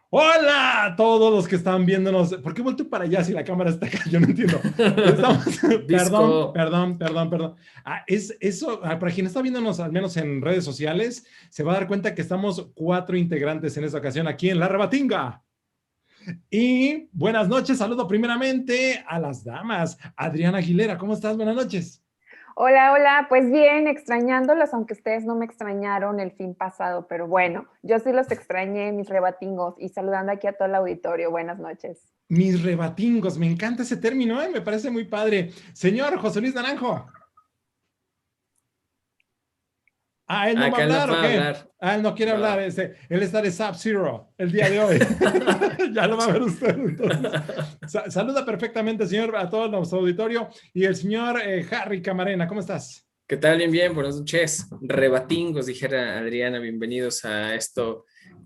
Hola a todos los que están viéndonos. ¿Por qué volteo para allá si la cámara está acá? Yo no entiendo. Estamos... Perdón, Disco. perdón, perdón, perdón. Es eso, para quien está viéndonos, al menos en redes sociales, se va a dar cuenta que estamos cuatro integrantes en esta ocasión aquí en La Rebatinga. Y buenas noches, saludo primeramente a las damas. Adriana Aguilera, ¿cómo estás? Buenas noches. Hola, hola, pues bien, extrañándolos, aunque ustedes no me extrañaron el fin pasado, pero bueno, yo sí los extrañé, mis rebatingos, y saludando aquí a todo el auditorio, buenas noches. Mis rebatingos, me encanta ese término, me parece muy padre. Señor José Luis Naranjo. Ah, él no va a Acá él no hablar, ¿o puede qué? hablar. Ah, él no quiere hablar. No. Él está de Sub-Zero el día de hoy. Ya lo va a ver usted, entonces. Saluda perfectamente, señor, a todo nuestro auditorio. Y el señor Harry Camarena, ¿cómo estás? ¿Qué tal? Bien, bien. Buenas noches. Rebatingos, dijera Adriana. Bienvenidos a esto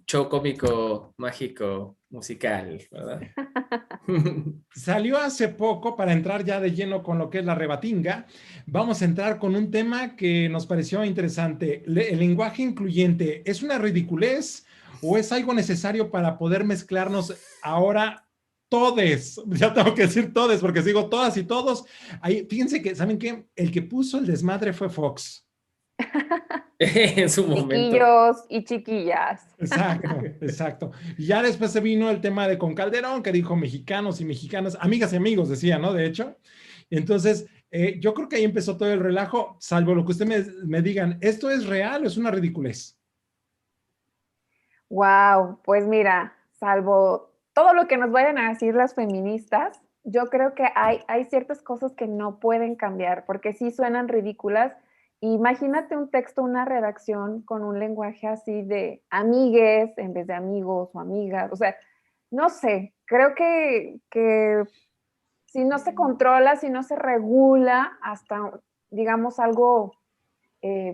show cómico, mágico, musical, ¿verdad? Salió hace poco para entrar ya de lleno con lo que es la rebatinga. Vamos a entrar con un tema que nos pareció interesante. El lenguaje incluyente, ¿es una ridiculez o es algo necesario para poder mezclarnos ahora todes? Ya tengo que decir todes porque sigo todas y todos. Ahí, fíjense que, ¿saben qué? El que puso el desmadre fue Fox. En su momento. Chiquillos y chiquillas. Exacto, exacto. Y ya después se vino el tema de con Calderón, que dijo mexicanos y mexicanas, amigas y amigos, decía, ¿no? De hecho. Entonces, yo creo que ahí empezó todo el relajo, salvo lo que ustedes me digan, ¿esto es real o es una ridiculez? Wow, pues mira, salvo todo lo que nos vayan a decir las feministas, yo creo que hay ciertas cosas que no pueden cambiar porque sí suenan ridículas. Imagínate un texto, una redacción con un lenguaje así de amigues en vez de amigos o amigas. O sea, no sé, creo que si no se controla, si no se regula hasta, digamos, algo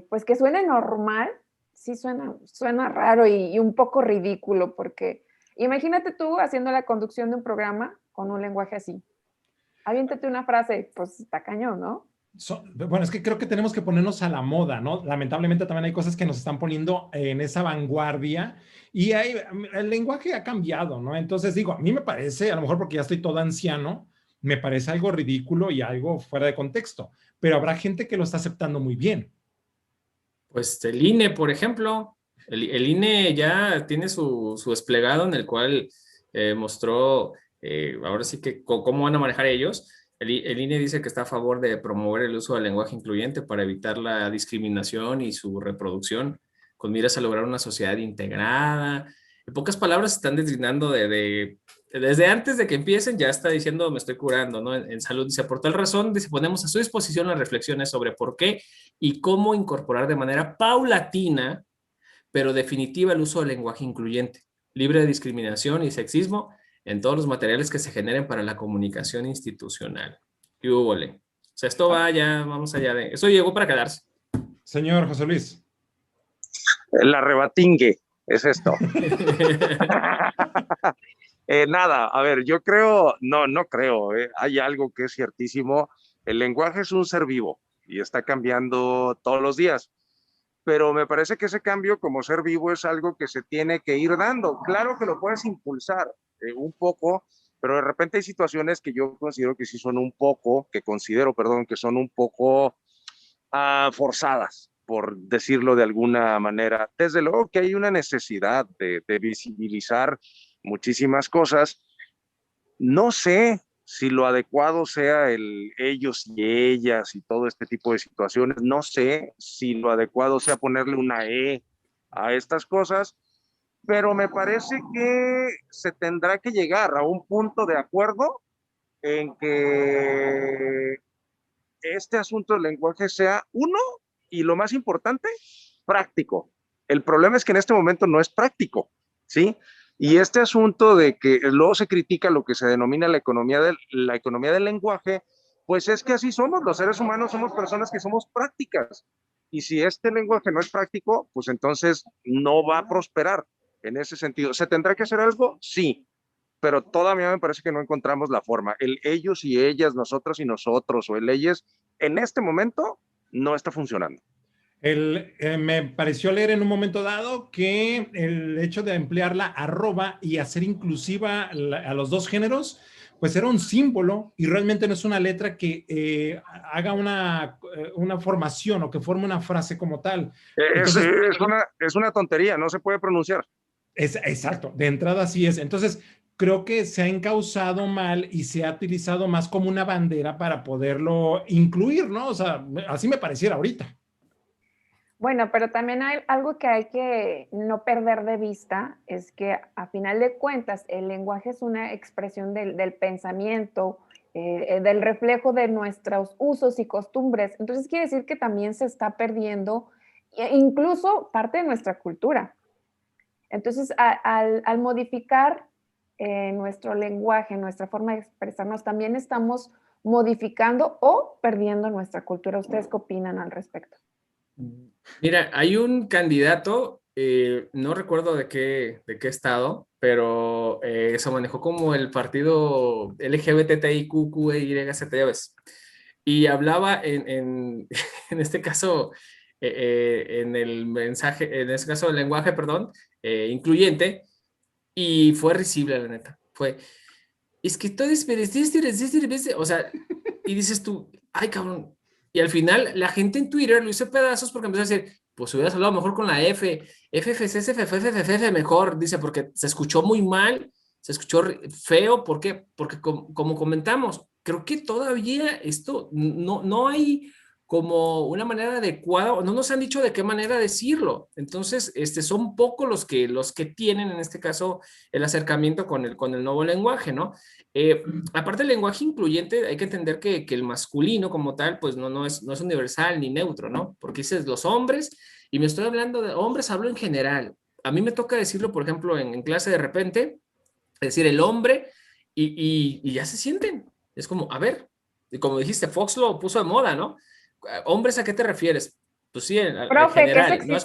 pues que suene normal, sí suena raro y un poco ridículo, porque imagínate tú haciendo la conducción de un programa con un lenguaje así. Aviéntate una frase, pues está cañón, ¿no? Bueno, es que creo que tenemos que ponernos a la moda, ¿no? Lamentablemente también hay cosas que nos están poniendo en esa vanguardia y el lenguaje ha cambiado, ¿no? Entonces digo, a mí me parece, a lo mejor porque ya estoy todo anciano, me parece algo ridículo y algo fuera de contexto, pero habrá gente que lo está aceptando muy bien. Pues el INE, por ejemplo. El INE ya tiene su desplegado en el cual mostró, ahora sí que cómo van a manejar ellos. El INE dice que está a favor de promover el uso del lenguaje incluyente para evitar la discriminación y su reproducción, con miras a lograr una sociedad integrada. En pocas palabras, están deslinando desde antes de que empiecen, ya está diciendo me estoy curando, ¿no? En salud dice, por tal razón, dice, ponemos a su disposición las reflexiones sobre por qué y cómo incorporar de manera paulatina, pero definitiva, el uso del lenguaje incluyente, libre de discriminación y sexismo en todos los materiales que se generen para la comunicación institucional. ¿Qué hubo, le? O sea, esto Ah, va ya, vamos allá de... Eso llegó para quedarse. señor José Luis. La rebatingue, es esto. Nada, a ver, yo creo, no creo, hay algo que es ciertísimo, el lenguaje es un ser vivo y está cambiando todos los días, pero me parece que ese cambio como ser vivo es algo que se tiene que ir dando. Claro que lo puedes impulsar un poco, pero de repente hay situaciones que yo considero que sí son un poco, que considero, perdón, que son un poco forzadas, por decirlo de alguna manera. Desde luego que hay una necesidad de visibilizar muchísimas cosas. No sé si lo adecuado sea el ellos y ellas y todo este tipo de situaciones. No sé si lo adecuado sea ponerle una E a estas cosas, pero me parece que se tendrá que llegar a un punto de acuerdo en que este asunto del lenguaje sea uno y lo más importante, práctico. El problema es que en este momento no es práctico, ¿sí? Y este asunto de que luego se critica lo que se denomina la economía del lenguaje, pues es que así somos, los seres humanos somos personas que somos prácticas. Y si este lenguaje no es práctico, pues entonces no va a prosperar en ese sentido. ¿Se tendrá que hacer algo? Sí, pero todavía me parece que no encontramos la forma. El ellos y ellas, nosotros y nosotros, o el ellos, en este momento no está funcionando. Me pareció leer en un momento dado que el hecho de emplear la arroba y hacer inclusiva a los dos géneros, pues era un símbolo y realmente no es una letra que haga una formación o que forme una frase como tal. Entonces, Es una tontería, no se puede pronunciar. exacto, de entrada sí es. Entonces, creo que se ha encauzado mal y se ha utilizado más como una bandera para poderlo incluir, ¿no? O sea, así me pareciera ahorita. Bueno, pero también hay algo que hay que no perder de vista, es que a final de cuentas el lenguaje es una expresión del pensamiento, del reflejo de nuestros usos y costumbres. Entonces quiere decir que también se está perdiendo incluso parte de nuestra cultura. Entonces, al modificar nuestro lenguaje, nuestra forma de expresarnos, también estamos modificando o perdiendo nuestra cultura. ¿Ustedes qué opinan al respecto? Mira, hay un candidato, no recuerdo de qué estado, pero se manejó como el partido LGBTIQQYZ, ya ves. Y hablaba en este caso, en el mensaje, en este caso el lenguaje, perdón, incluyente, y fue risible, la neta. Es que todo es, o sea, y dices tú, ay, cabrón. Y al final la gente en Twitter lo hizo pedazos porque empezó a decir, pues hubieras hablado mejor con la FFCFFFF mejor, dice, porque se escuchó muy mal, se escuchó feo, ¿por qué? Porque como comentamos, creo que todavía esto no hay como una manera adecuada, o no nos han dicho de qué manera decirlo. Entonces, son pocos los que tienen, en este caso, el acercamiento con el nuevo lenguaje, ¿no? Aparte del lenguaje incluyente, hay que entender que el masculino como tal, pues no es universal ni neutro, ¿no? Porque dices los hombres, y me estoy hablando de hombres, hablo en general. A mí me toca decirlo, por ejemplo, en clase de repente, decir el hombre, y ya se sienten. Es como, a ver, y como dijiste, Fox lo puso de moda, ¿no? Hombres, ¿a qué te refieres? Pues sí, en general. ¿No?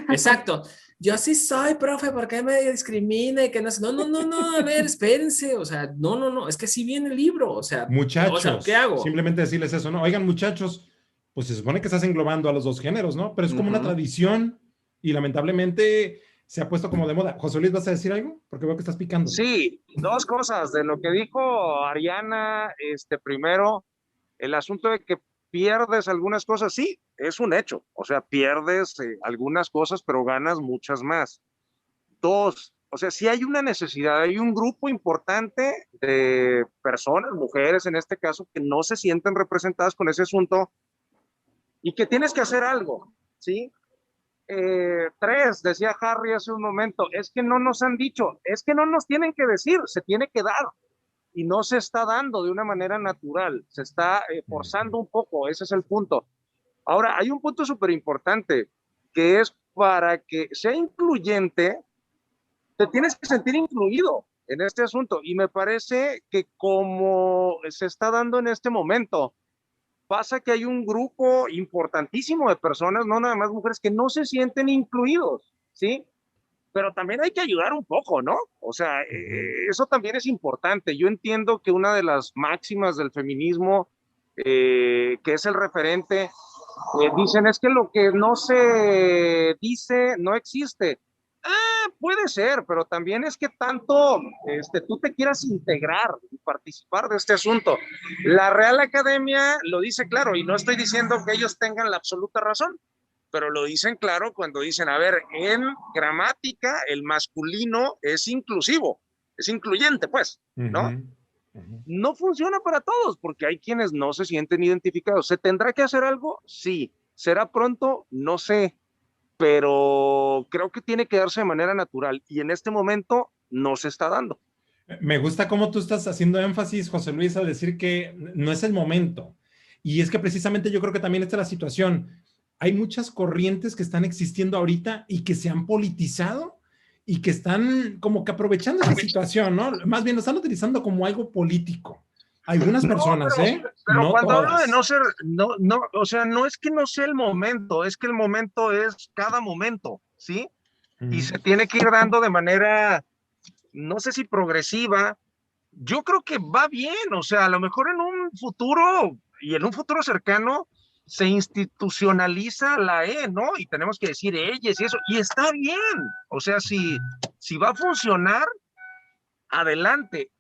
Exacto. Yo sí soy, profe, ¿por qué me discrimina? Y que no, a ver, espérense, o sea, no, es que sí viene el libro, o sea, muchachos, ¿qué hago? Simplemente decirles eso, ¿no? Oigan, muchachos, pues se supone que estás englobando a los dos géneros, ¿no? Pero es como una tradición y lamentablemente se ha puesto como de moda. José Luis, ¿vas a decir algo? Porque veo que estás picando. Sí, dos cosas de lo que dijo Ariana, primero, el asunto de que pierdes algunas cosas, sí, es un hecho, o sea, pierdes algunas cosas, pero ganas muchas más. Dos, o sea, sí hay una necesidad, hay un grupo importante de personas, mujeres en este caso, que no se sienten representadas con ese asunto y que tienes que hacer algo, ¿sí? Tres, decía Harry hace un momento, es que no nos han dicho, es que no nos tienen que decir, se tiene que dar y no se está dando de una manera natural, se está forzando un poco, ese es el punto. Ahora, hay un punto súper importante que es para que sea incluyente, te tienes que sentir incluido en este asunto y me parece que como se está dando en este momento, pasa que hay un grupo importantísimo de personas, no nada más mujeres, que no se sienten incluidos, ¿sí? Pero también hay que ayudar un poco, ¿no? O sea, eso también es importante. Yo entiendo que una de las máximas del feminismo, que es el referente, dicen es que lo que no se dice no existe. Puede ser, pero también es que tanto tú te quieras integrar y participar de este asunto. La Real Academia lo dice claro, y no estoy diciendo que ellos tengan la absoluta razón, pero lo dicen claro cuando dicen, a ver, en gramática el masculino es inclusivo, es incluyente, pues, ¿no? No funciona para todos, porque hay quienes no se sienten identificados. ¿Se tendrá que hacer algo? Sí. ¿Será pronto? No sé, pero creo que tiene que darse de manera natural y en este momento no se está dando. Me gusta cómo tú estás haciendo énfasis, José Luis, a decir que no es el momento. Y es que precisamente yo creo que también esta es la situación. Hay muchas corrientes que están existiendo ahorita y que se han politizado y que están como que aprovechando esa situación, ¿no? Más bien lo están utilizando como algo político. Algunas personas, pero no cuando hablo todas. de no ser, no, o sea, no es que no sea el momento, es que el momento es cada momento, ¿sí? Y se tiene que ir dando de manera, no sé si progresiva. Yo creo que va bien, o sea, a lo mejor en un futuro y en un futuro cercano se institucionaliza la E, ¿no? Y tenemos que decir ellas y eso, y está bien. O sea, si va a funcionar, adelante.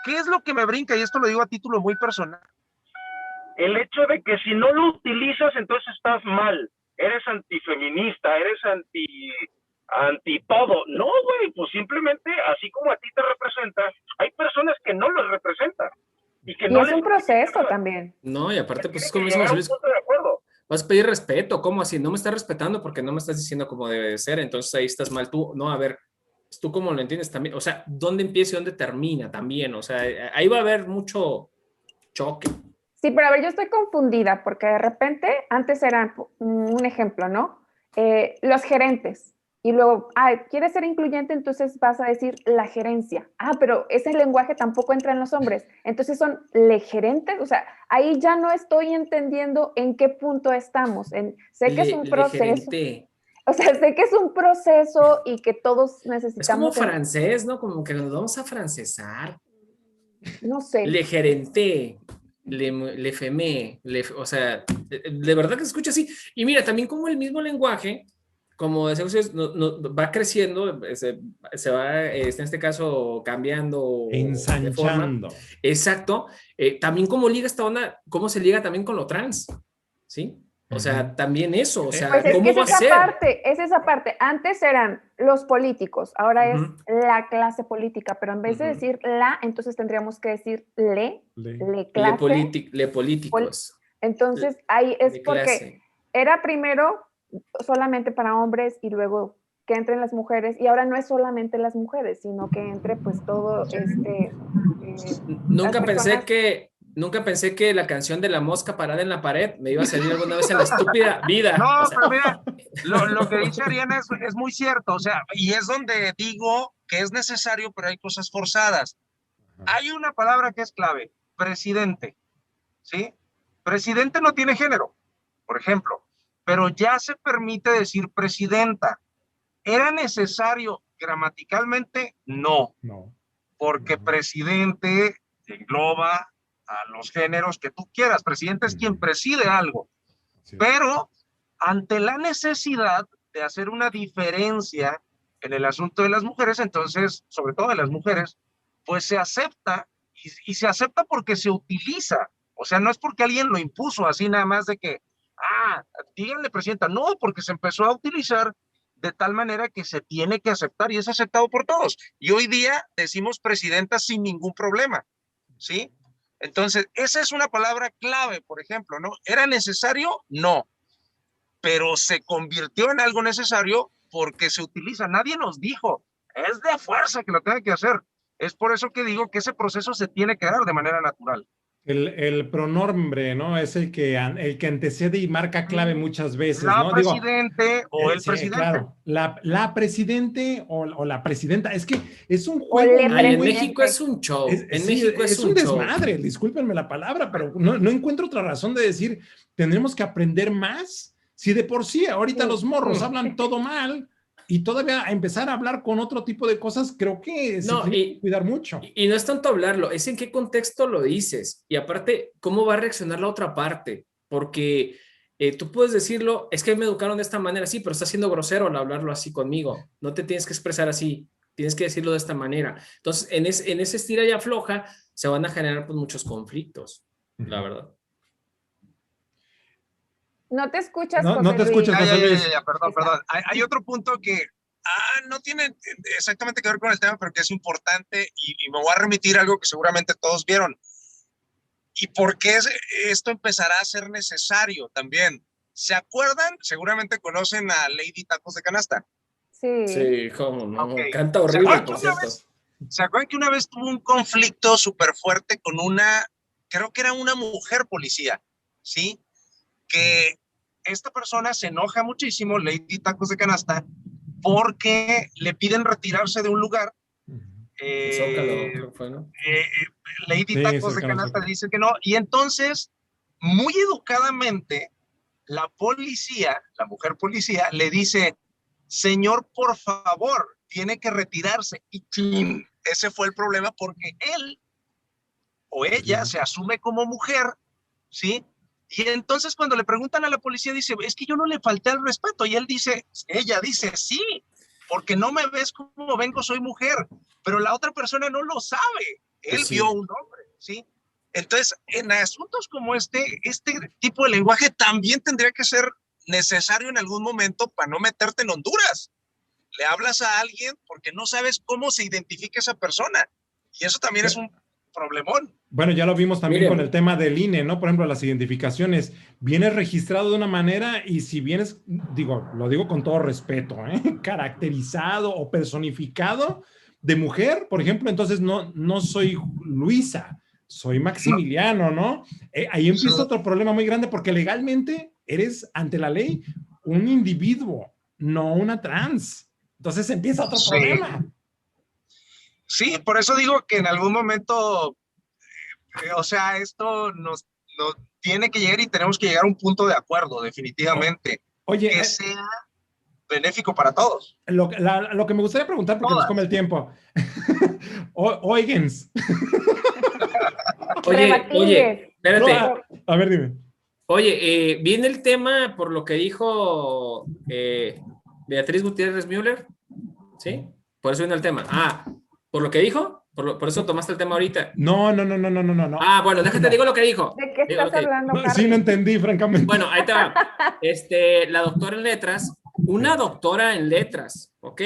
¿Qué es lo que me brinca? Y esto lo digo a título muy personal. El hecho de que si no lo utilizas, entonces estás mal. Eres antifeminista, eres anti todo. No, güey, pues simplemente, así como a ti te representa, hay personas que no lo representan. Y que Y no es un proceso también. No, y aparte, pues es como dice José Luis, vas a pedir respeto. ¿Cómo así? No me estás respetando porque no me estás diciendo cómo debe de ser, entonces ahí estás mal tú. No, a ver, tú cómo lo entiendes también. O sea, ¿dónde empieza y dónde termina también? O sea, ahí va a haber mucho choque. Sí, pero a ver, yo estoy confundida porque de repente, antes eran un ejemplo, ¿no? Los gerentes. Y luego, ¿quieres ser incluyente? Entonces vas a decir la gerencia. Pero ese lenguaje tampoco entra en los hombres. Entonces son gerentes. O sea, ahí ya no estoy entendiendo en qué punto estamos. Sé que es un proceso. O sea, sé que es un proceso y que todos necesitamos. Es como francés, ¿no? Como que nos vamos a francesar. No sé. Le gerente, le femé, o sea, de verdad que se escucha así. Y mira, también como el mismo lenguaje, como decía usted, va creciendo, se va, en este caso, cambiando. Ensanchando. Exacto. También cómo liga esta onda, cómo se liga también con lo trans, ¿sí? O sea, también eso, o sea, pues ¿cómo va a ser? Es esa parte. Antes eran los políticos, ahora es la clase política, pero en vez de decir la, entonces tendríamos que decir le clase. Le políticos. Entonces, ahí es porque era primero solamente para hombres y luego que entren las mujeres, y ahora no es solamente las mujeres, sino que entre pues todo Nunca pensé que la canción de la mosca parada en la pared me iba a salir alguna vez en la estúpida vida. No, o sea, pero mira, lo que dice Ariana es muy cierto, o sea, y es donde digo que es necesario, pero hay cosas forzadas. Hay una palabra que es clave, presidente, ¿sí? Presidente no tiene género, por ejemplo, pero ya se permite decir presidenta. ¿Era necesario gramaticalmente? No, porque presidente engloba a los géneros que tú quieras. Presidente es quien preside algo, pero ante la necesidad de hacer una diferencia en el asunto de las mujeres, entonces, sobre todo de las mujeres, pues se acepta y se acepta porque se utiliza. O sea, no es porque alguien lo impuso así nada más de que, díganle presidenta, no, porque se empezó a utilizar de tal manera que se tiene que aceptar y es aceptado por todos. Y hoy día decimos presidenta sin ningún problema, ¿sí? Entonces, esa es una palabra clave, por ejemplo, ¿no? ¿Era necesario? No, pero se convirtió en algo necesario porque se utiliza. Nadie nos dijo, es de fuerza que lo tenga que hacer. Es por eso que digo que ese proceso se tiene que dar de manera natural. El pronombre, ¿no? Es el que antecede y marca clave muchas veces, ¿no? Presidente o el presidente. Claro, la presidente o la presidenta. Es que es un juego. En México es un show. México es un desmadre, discúlpenme la palabra, pero no encuentro otra razón de decir, tendremos que aprender más. Si de por sí ahorita los morros hablan todo mal, y todavía empezar a hablar con otro tipo de cosas, creo que se tiene que cuidar mucho. Y no es tanto hablarlo, es en qué contexto lo dices. Y aparte, cómo va a reaccionar la otra parte. Porque tú puedes decirlo, es que me educaron de esta manera, sí, pero está siendo grosero al hablarlo así conmigo. No te tienes que expresar así, tienes que decirlo de esta manera. Entonces, en ese estira y afloja, se van a generar pues, muchos conflictos, la verdad. No te escuchas, José Luis. No te escuchas, José Luis. Perdón. Hay otro punto que no tiene exactamente que ver con el tema, pero que es importante y me voy a remitir a algo que seguramente todos vieron. ¿Y por qué esto empezará a ser necesario también? ¿Se acuerdan? Seguramente conocen a Lady Tacos de Canasta. Sí, cómo no. Okay. Canta horrible, por cierto. ¿Se acuerdan que una vez tuvo un conflicto súper fuerte con creo que era una mujer policía, ¿sí? Que esta persona se enoja muchísimo, Lady Tacos de Canasta, porque le piden retirarse de un lugar. Lady Tacos de Canasta dice que no, y entonces, muy educadamente, la mujer policía, le dice, señor, por favor, tiene que retirarse. Y ese fue el problema porque él o ella se asume como mujer, ¿sí? Y entonces cuando le preguntan a la policía, dice, es que yo no le falté al respeto. Y ella dice, sí, porque no me ves como vengo, soy mujer. Pero la otra persona no lo sabe. Él Pues sí. vio un hombre, ¿sí? Entonces, en asuntos como este tipo de lenguaje también tendría que ser necesario en algún momento para no meterte en Honduras. Le hablas a alguien porque no sabes cómo se identifica esa persona. Y eso también es un problemón. Bueno, ya lo vimos también Miren. con el tema del INE, ¿no? Por ejemplo, las identificaciones. Vienes registrado de una manera y si vienes, lo digo con todo respeto, caracterizado o personificado de mujer, por ejemplo, entonces no soy Luisa, soy Maximiliano, ¿no? Ahí empieza otro problema muy grande porque legalmente eres, ante la ley, un individuo, no una trans. Entonces empieza otro problema. Sí, por eso digo que en algún momento, o sea, esto nos tiene que llegar y tenemos que llegar a un punto de acuerdo, definitivamente. Oye, que sea benéfico para todos. Lo que me gustaría preguntar, porque nos come el tiempo. Oigens. Oye, espérate. No, a ver, dime. Oye, viene el tema por lo que dijo Beatriz Gutiérrez Müller, ¿sí? Por eso viene el tema. ¿Por lo que dijo? ¿Por eso tomaste el tema ahorita? No. Bueno, déjate, digo lo que dijo. ¿De qué estás hablando, Harry? Sí, no entendí, francamente. Bueno, ahí te va. La doctora en letras, una doctora en letras, ¿ok?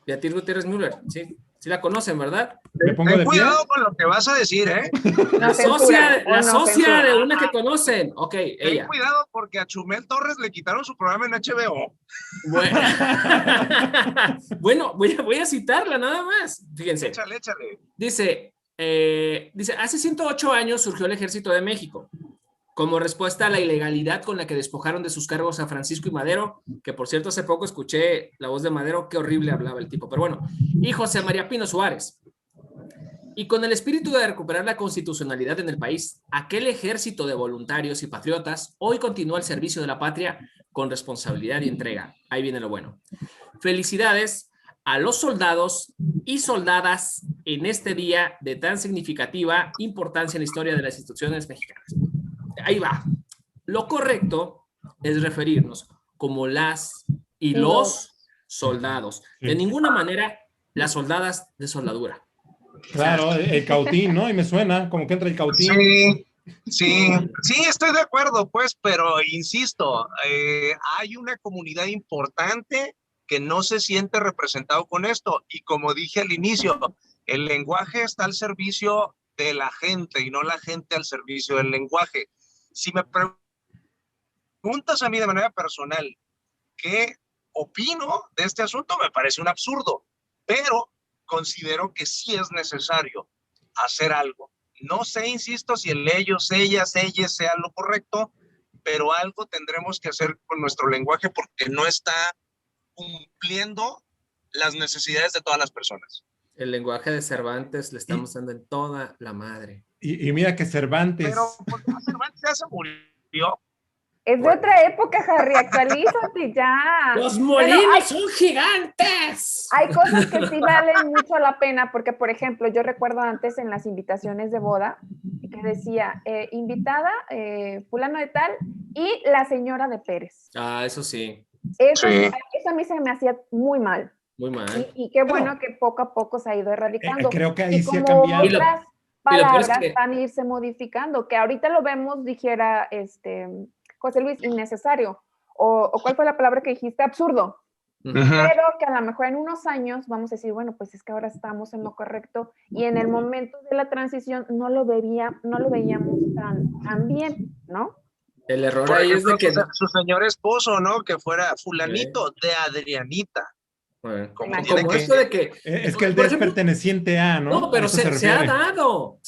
Beatriz Gutiérrez Müller, ¿sí? Sí la conocen, ¿verdad? Me pongo Ten de pie. cuidado con lo que vas a decir, ¿eh? La socia de una que conocen. Ok, ella. Ten cuidado porque a Chumel Torres le quitaron su programa en HBO. Bueno, voy a citarla nada más. Fíjense. Échale. Dice, hace 108 años surgió el Ejército de México como respuesta a la ilegalidad con la que despojaron de sus cargos a Francisco y Madero, que por cierto hace poco escuché la voz de Madero, qué horrible hablaba el tipo, pero bueno, y José María Pino Suárez. Y con el espíritu de recuperar la constitucionalidad en el país, aquel ejército de voluntarios y patriotas hoy continúa al servicio de la patria con responsabilidad y entrega. Ahí viene lo bueno. Felicidades a los soldados y soldadas en este día de tan significativa importancia en la historia de las instituciones mexicanas. Ahí va. Lo correcto es referirnos como las y los soldados. De ninguna manera las soldadas de soldadura. Claro, el cautín, ¿no? Y me suena como que entra el cautín. Sí, estoy de acuerdo, pues, pero insisto, hay una comunidad importante que no se siente representado con esto. Y como dije al inicio, el lenguaje está al servicio de la gente y no la gente al servicio del lenguaje. Si me preguntas a mí de manera personal qué opino de este asunto, me parece un absurdo, pero considero que sí es necesario hacer algo. No sé, insisto, si el ellos, ellas, ellas sea lo correcto, pero algo tendremos que hacer con nuestro lenguaje porque no está cumpliendo las necesidades de todas las personas. El lenguaje de Cervantes le estamos dando en toda la madre. Y mira que Cervantes... Pero pues, Cervantes ya se murió. Es de otra época, Harry, actualízate ya. ¡Los molinos son gigantes! Hay cosas que sí valen mucho la pena, porque, por ejemplo, yo recuerdo antes en las invitaciones de boda, que decía, invitada, fulano de tal, y la señora de Pérez. Eso sí. Eso a mí se me hacía muy mal. Muy mal. Y qué bueno que poco a poco se ha ido erradicando. Creo que ahí sí ha como cambiado. otras palabras van a irse modificando, que ahorita lo vemos, dijera José Luis, innecesario. O ¿cuál fue la palabra que dijiste? Absurdo. Pero que a lo mejor en unos años vamos a decir, bueno, pues es que ahora estamos en lo correcto y en el momento de la transición no lo veíamos tan bien, ¿no? El error ahí es de que... Su señor esposo, ¿no? Que fuera fulanito de Adrianita. Bueno, como esto de que... Es que el D es perteneciente a, ¿no? No, pero se ha dado,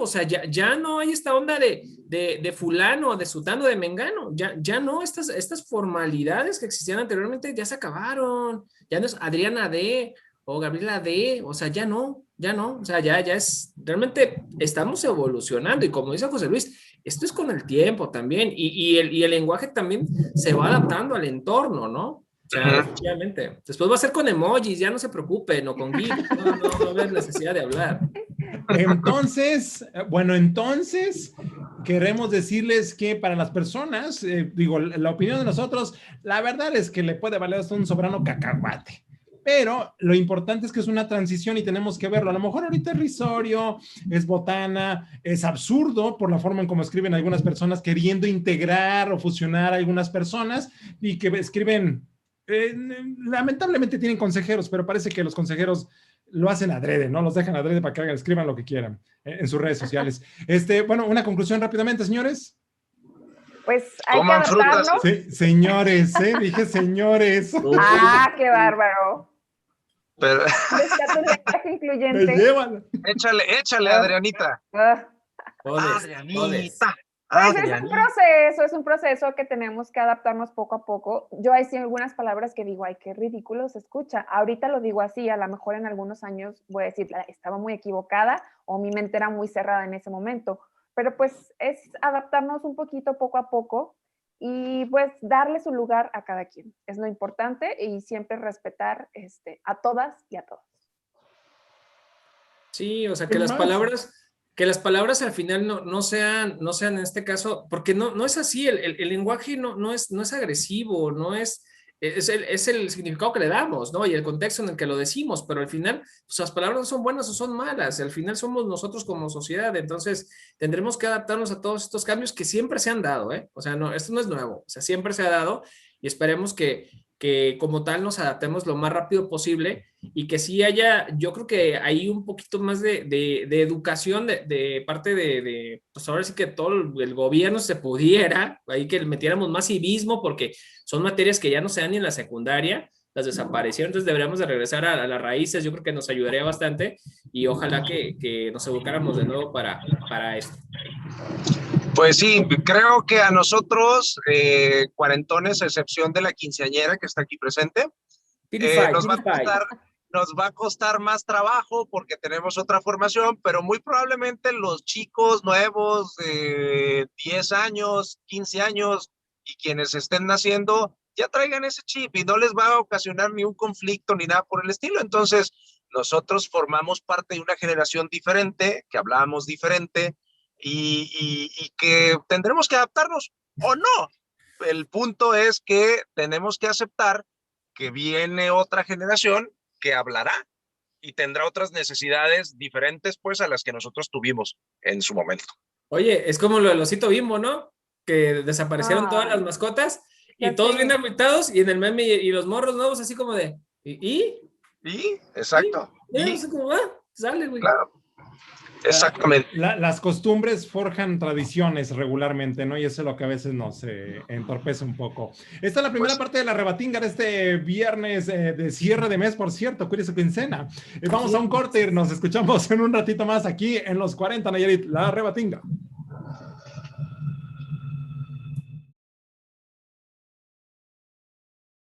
o sea, ya no hay esta onda de fulano, de sutano, de mengano, ya no, estas formalidades que existían anteriormente ya se acabaron, ya no es Adriana D o Gabriela D, o sea, ya no, o sea, ya es, realmente estamos evolucionando y como dice José Luis, esto es con el tiempo también y el lenguaje también se va adaptando al entorno, ¿no? O sea, efectivamente. Después va a ser con emojis, ya no se preocupen, o con GIF, no va a haber necesidad de hablar. Entonces, queremos decirles que para las personas, digo, la opinión de nosotros, la verdad es que le puede valer hasta un soberano cacahuate. Pero lo importante es que es una transición y tenemos que verlo. A lo mejor ahorita es risorio, es botana, es absurdo por la forma en cómo escriben algunas personas queriendo integrar o fusionar a algunas personas y que escriben, lamentablemente tienen consejeros, pero parece que los consejeros lo hacen adrede, ¿no? Los dejan adrede para que hagan, escriban lo que quieran en sus redes sociales. Bueno, una conclusión rápidamente, señores. Pues hay que adaptarnos. Señores, dije señores. Ah, qué bárbaro. Pero... incluyente. Échale, Adrianita. Adrianita. Pues es un proceso que tenemos que adaptarnos poco a poco. Yo hay sí algunas palabras que digo, ay, qué ridículo se escucha. Ahorita lo digo así, a lo mejor en algunos años voy a decir, estaba muy equivocada o mi mente era muy cerrada en ese momento. Pero pues es adaptarnos un poquito poco a poco y pues darle su lugar a cada quien. Es lo importante y siempre respetar a todas y a todos. Sí, o sea, que las palabras al final no sean en este caso, porque no es así, el lenguaje no es agresivo, es el significado que le damos, ¿no? Y el contexto en el que lo decimos, pero al final, pues, las palabras no son buenas o son malas, al final somos nosotros como sociedad, entonces tendremos que adaptarnos a todos estos cambios que siempre se han dado, ¿eh? O sea, esto no es nuevo, o sea, siempre se ha dado y esperemos que como tal nos adaptemos lo más rápido posible y que sí haya, yo creo que hay un poquito más de educación de parte pues ahora sí que todo el gobierno se pudiera, ahí que metiéramos más civismo porque son materias que ya no se dan ni en la secundaria, las desaparecieron, entonces deberíamos de regresar a las raíces, yo creo que nos ayudaría bastante y ojalá que nos educáramos de nuevo para esto. Pues sí, creo que a nosotros, cuarentones, a excepción de la quinceañera que está aquí presente, nos va a costar más trabajo porque tenemos otra formación, pero muy probablemente los chicos nuevos de 10 años, 15 años y quienes estén naciendo ya traigan ese chip y no les va a ocasionar ni un conflicto ni nada por el estilo. Entonces, nosotros formamos parte de una generación diferente, que hablamos diferente, y que tendremos que adaptarnos o no. El punto es que tenemos que aceptar que viene otra generación que hablará y tendrá otras necesidades diferentes pues a las que nosotros tuvimos en su momento. Oye, es como lo del osito Bimbo, ¿no? Que desaparecieron todas las mascotas y todos bien agüitados y en el meme y los morros nuevos así como de ¿y? Exacto. No sé cómo va, sale, güey. Claro. Exactamente. Las costumbres forjan tradiciones regularmente, ¿no? Y eso es lo que a veces nos entorpece un poco. Esta es la primera parte de la rebatinga de este viernes de cierre de mes, por cierto, cuídese quincena. Vamos a un corte y nos escuchamos en un ratito más aquí en los 40 Nayarit, la rebatinga.